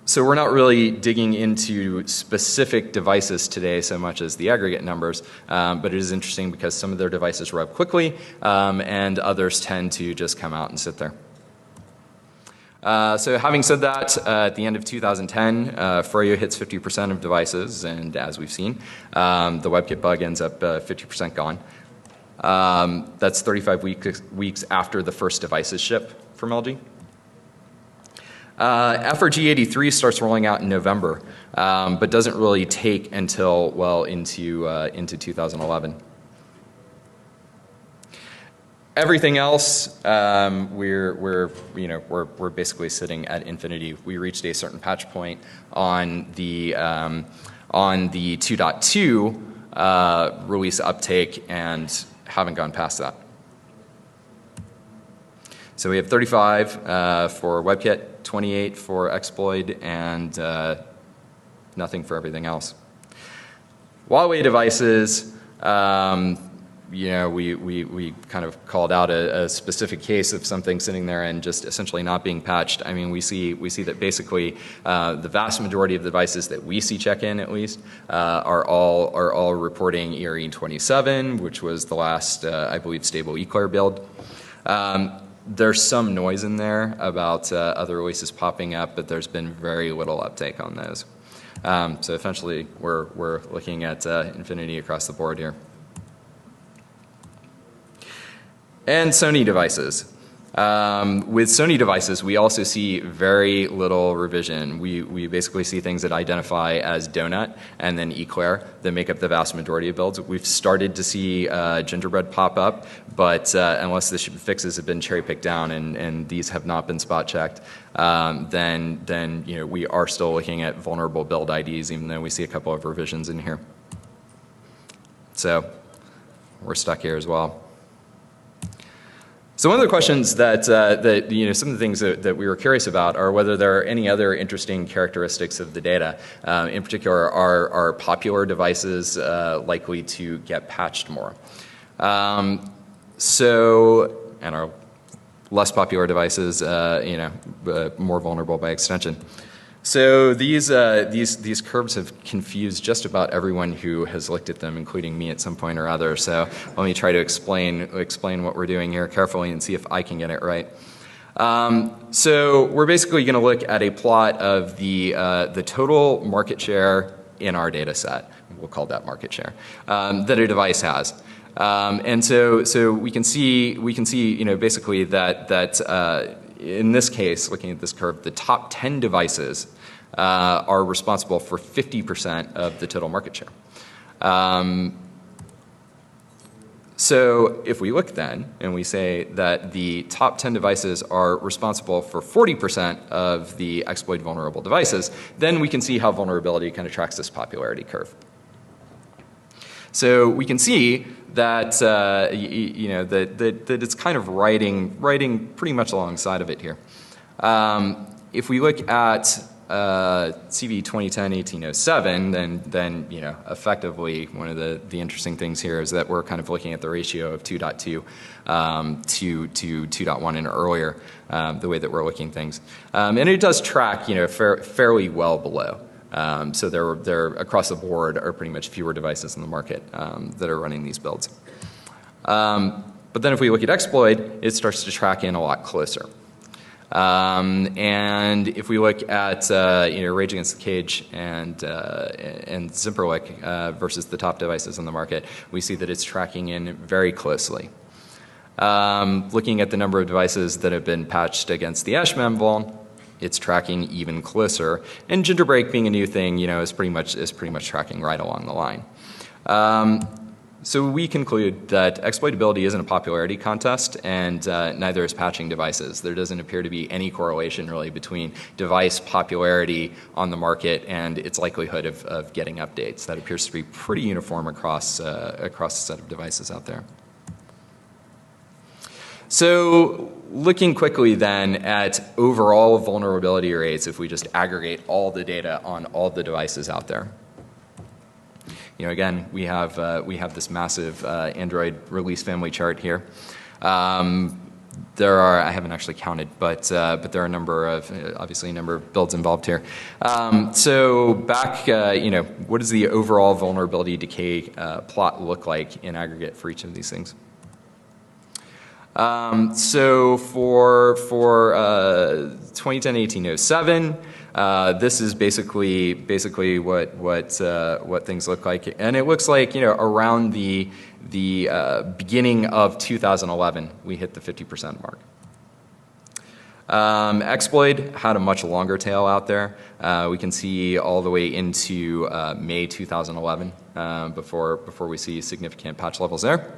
So we're not really digging into specific devices today so much as the aggregate numbers, but it is interesting because some of their devices rev quickly and others tend to just come out and sit there. So having said that, at the end of 2010, Froyo hits 50% of devices, and as we've seen, the WebKit bug ends up 50% gone. That's 35 weeks after the first devices ship from LG. FRG83 starts rolling out in November, but doesn't really take until well into 2011. Everything else, we're basically sitting at infinity. We reached a certain patch point on the 2.2 release uptake and haven't gone past that. So we have 35 for WebKit, 28 for exploit, and nothing for everything else. Huawei devices, we kind of called out a specific case of something sitting there and just essentially not being patched. I mean, we see that basically the vast majority of the devices that we see check in, at least, are all reporting ERE27, which was the last, I believe, stable Eclair build. There's some noise in there about other releases popping up, but there's been very little uptake on those. So essentially, we're looking at infinity across the board here. And Sony devices. With Sony devices, we also see very little revision. We basically see things that identify as donut and then eclair that make up the vast majority of builds. We've started to see gingerbread pop up, but unless the fixes have been cherry picked down and these have not been spot checked, then we are still looking at vulnerable build IDs, even though we see a couple of revisions in here. So we're stuck here as well. So one of the questions that some of the things that we were curious about are whether there are any other interesting characteristics of the data. In particular, are popular devices likely to get patched more? And are less popular devices more vulnerable by extension? So these curves have confused just about everyone who has looked at them, including me at some point or other. So let me try to explain what we're doing here carefully and see if I can get it right. So we're basically going to look at a plot of the total market share in our data set. We'll call that market share that a device has. And so we can see basically that in this case, looking at this curve, the top 10 devices are responsible for 50% of the total market share. So if we look then and we say that the top 10 devices are responsible for 40% of the exploit vulnerable devices, then we can see how vulnerability kind of tracks this popularity curve. So we can see that that it's kind of riding pretty much alongside of it here. If we look at CV 2010-1807, then effectively one of the interesting things here is that we're kind of looking at the ratio of 2.2 to 2.1 and earlier, the way that we're looking at things, and it does track fairly well below. So there across the board are pretty much fewer devices in the market that are running these builds. But then if we look at exploit, it starts to track in a lot closer. And if we look at Rage Against the Cage and Zimperlich versus the top devices on the market, we see that it's tracking in very closely. Looking at the number of devices that have been patched against the Ashmem vuln, it's tracking even closer. And Gingerbreak being a new thing, is pretty much tracking right along the line. So we conclude that exploitability isn't a popularity contest, and neither is patching devices. There doesn't appear to be any correlation really between device popularity on the market and its likelihood of getting updates. That appears to be pretty uniform across the set of devices out there. So looking quickly then at overall vulnerability rates, if we just aggregate all the data on all the devices out there. Again, we have this massive Android release family chart here. There are, I haven't actually counted, but there are a number of, obviously a number of builds involved here. So back, what does the overall vulnerability decay plot look like in aggregate for each of these things? So for 2010-1807, this is basically what things look like, and it looks like around the beginning of 2011 we hit the 50% mark. Exploit had a much longer tail out there. We can see all the way into May 2011 before we see significant patch levels there.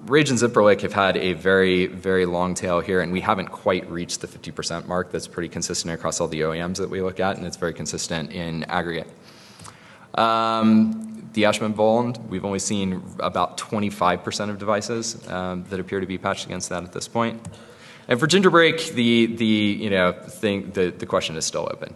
Rage and Zipperlich have had a very, very long tail here, and we haven't quite reached the 50% mark. That's pretty consistent across all the OEMs that we look at, and it's very consistent in aggregate. The Ashman vuln, we've only seen about 25% of devices that appear to be patched against that at this point. And for Gingerbreak, the question is still open.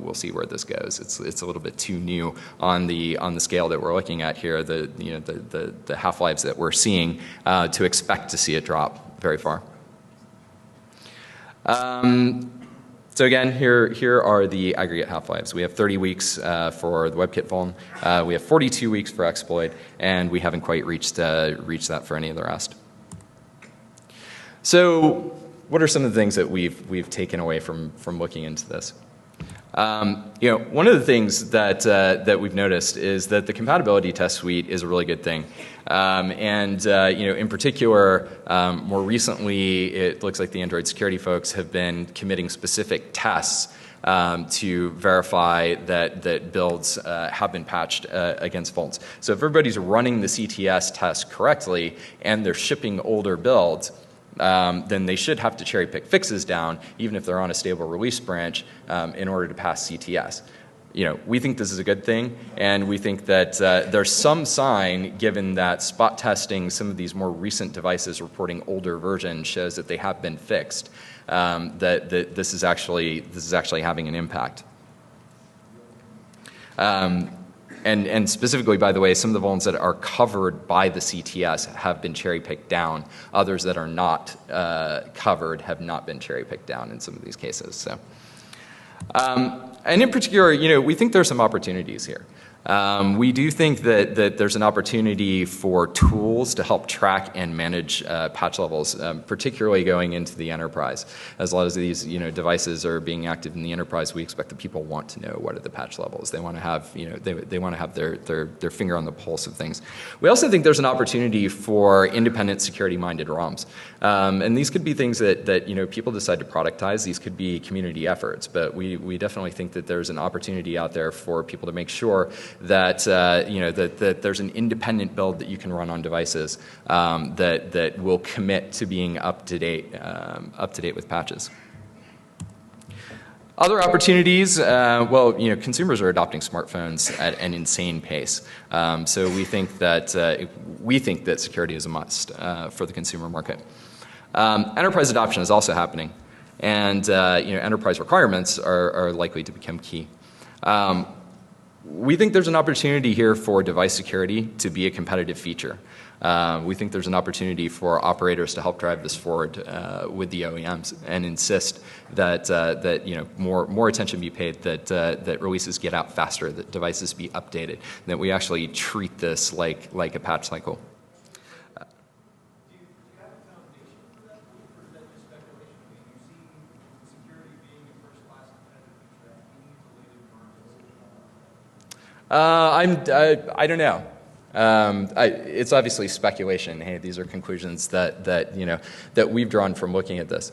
We'll see where this goes. It's a little bit too new on the scale that we're looking at here. The half-lives that we're seeing to expect to see it drop very far. So again, here are the aggregate half-lives. We have 30 weeks for the WebKit vuln. We have 42 weeks for exploit, and we haven't quite reached that for any of the rest. So what are some of the things that we've taken away from looking into this? One of the things that we've noticed is that the compatibility test suite is a really good thing. In particular, more recently, it looks like the Android security folks have been committing specific tests to verify that builds have been patched against faults. So if everybody's running the CTS test correctly and they're shipping older builds, then they should have to cherry pick fixes down, even if they're on a stable release branch, in order to pass CTS. We think this is a good thing, and we think that there's some sign, given that spot testing some of these more recent devices reporting older versions shows that they have been fixed, that this is actually having an impact. And specifically, by the way, some of the vulns that are covered by the CTS have been cherry-picked down. Others that are not covered have not been cherry-picked down in some of these cases. So, and in particular, we think there's some opportunities here. We do think that there's an opportunity for tools to help track and manage patch levels, particularly going into the enterprise. As a lot of these devices are being active in the enterprise, we expect that people want to know what are the patch levels. They want to have they want to have their finger on the pulse of things. We also think there's an opportunity for independent security-minded ROMs, and these could be things that people decide to productize. These could be community efforts, but we definitely think that there's an opportunity out there for people to make sure that that there's an independent build that you can run on devices that will commit to being up to date with patches. Other opportunities, consumers are adopting smartphones at an insane pace. So we think that security is a must for the consumer market. Enterprise adoption is also happening, and enterprise requirements are likely to become key. We think there's an opportunity here for device security to be a competitive feature. We think there's an opportunity for operators to help drive this forward with the OEMs and insist that more attention be paid, that releases get out faster, that devices be updated, that we actually treat this like a patch cycle. I don't know. It's obviously speculation. Hey, these are conclusions that we've drawn from looking at this.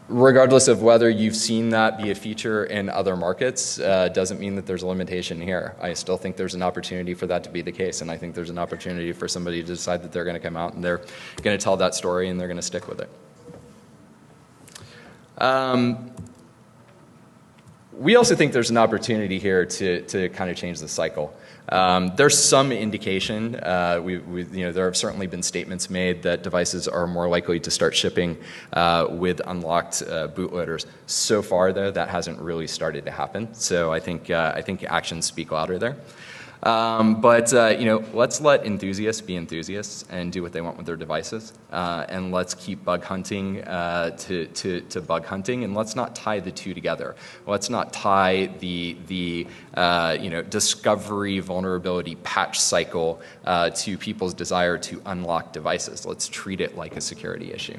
Regardless of whether you've seen that be a feature in other markets, doesn't mean that there's a limitation here. I still think there's an opportunity for that to be the case, and I think there's an opportunity for somebody to decide that they're going to come out and they're going to tell that story and they're going to stick with it. We also think there's an opportunity here to kind of change the cycle. There's some indication. There have certainly been statements made that devices are more likely to start shipping with unlocked bootloaders. So far, though, that hasn't really started to happen. So I think actions speak louder there. Let's let enthusiasts be enthusiasts and do what they want with their devices, and let's keep bug hunting to bug hunting, and let's not tie the two together. Let's not tie the discovery vulnerability patch cycle to people's desire to unlock devices. Let's treat it like a security issue.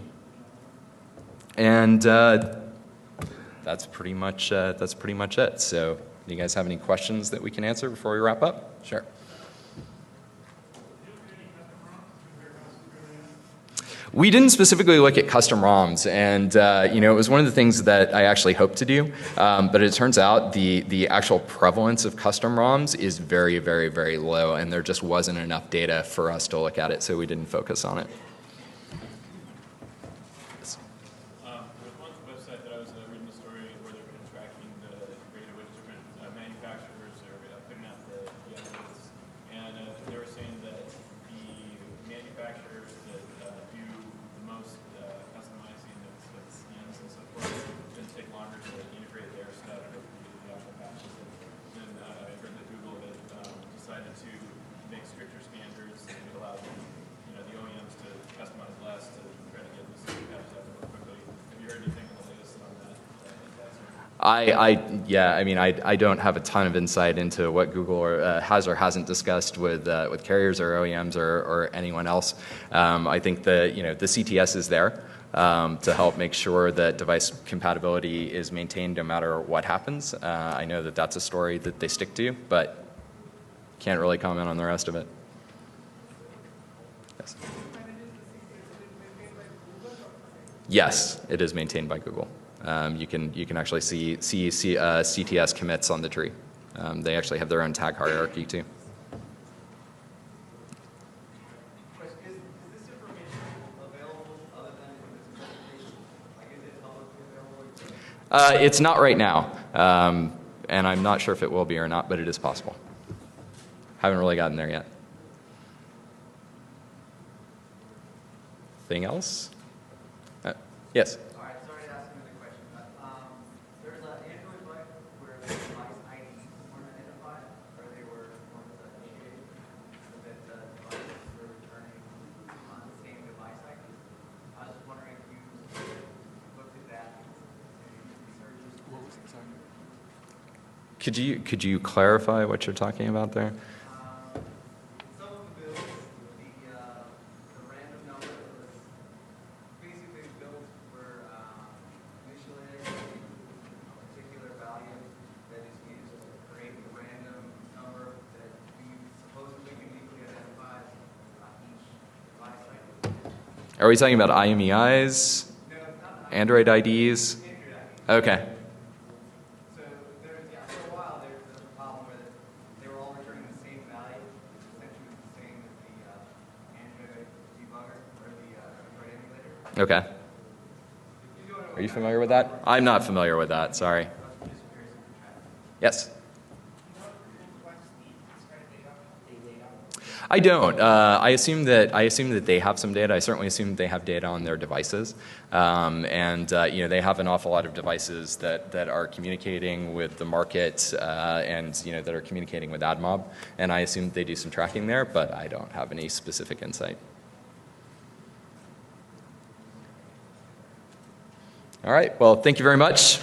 And that's pretty much it. So. Do you guys have any questions that we can answer before we wrap up? Sure. We didn't specifically look at custom ROMs, and it was one of the things that I actually hoped to do, but it turns out the actual prevalence of custom ROMs is very, very, very low, and there just wasn't enough data for us to look at it, so we didn't focus on it. I don't have a ton of insight into what Google has or hasn't discussed with carriers or OEMs or anyone else. I think the CTS is there. to help make sure that device compatibility is maintained no matter what happens. I know that that's a story that they stick to, but can't really comment on the rest of it. Yes. Yes, it is maintained by Google. You can actually see CTS commits on the tree. They actually have their own tag hierarchy too. Is this information available other than in this presentation? Like, is it publicly available? It's not right now, and I'm not sure if it will be or not, but it is possible. Haven't really gotten there yet. Anything else? Yes? All right, sorry to ask another question, but there's an Android bug where the device IDs weren't identified, or they weren't initiated, so that the devices were returning the same device ID. I was just wondering if you looked at that and researched. Could you clarify what you're talking about there? Some of the bills, the random number was basically the bills were initialized a particular value that is used to create the random number that we supposedly uniquely identifies each device ID. Are we talking about IMEIs, No, it's not Android IDs? Android ID. Okay. So for a while there was a problem where they were all returning the same value, essentially the same as the Android debugger or the Android emulator. Okay. Are you familiar with that? I'm not familiar with that. Sorry. Yes. I don't. I assume that they have some data. I certainly assume they have data on their devices, and they have an awful lot of devices that are communicating with the market and that are communicating with AdMob, and I assume they do some tracking there, but I don't have any specific insight. All right. Well, thank you very much.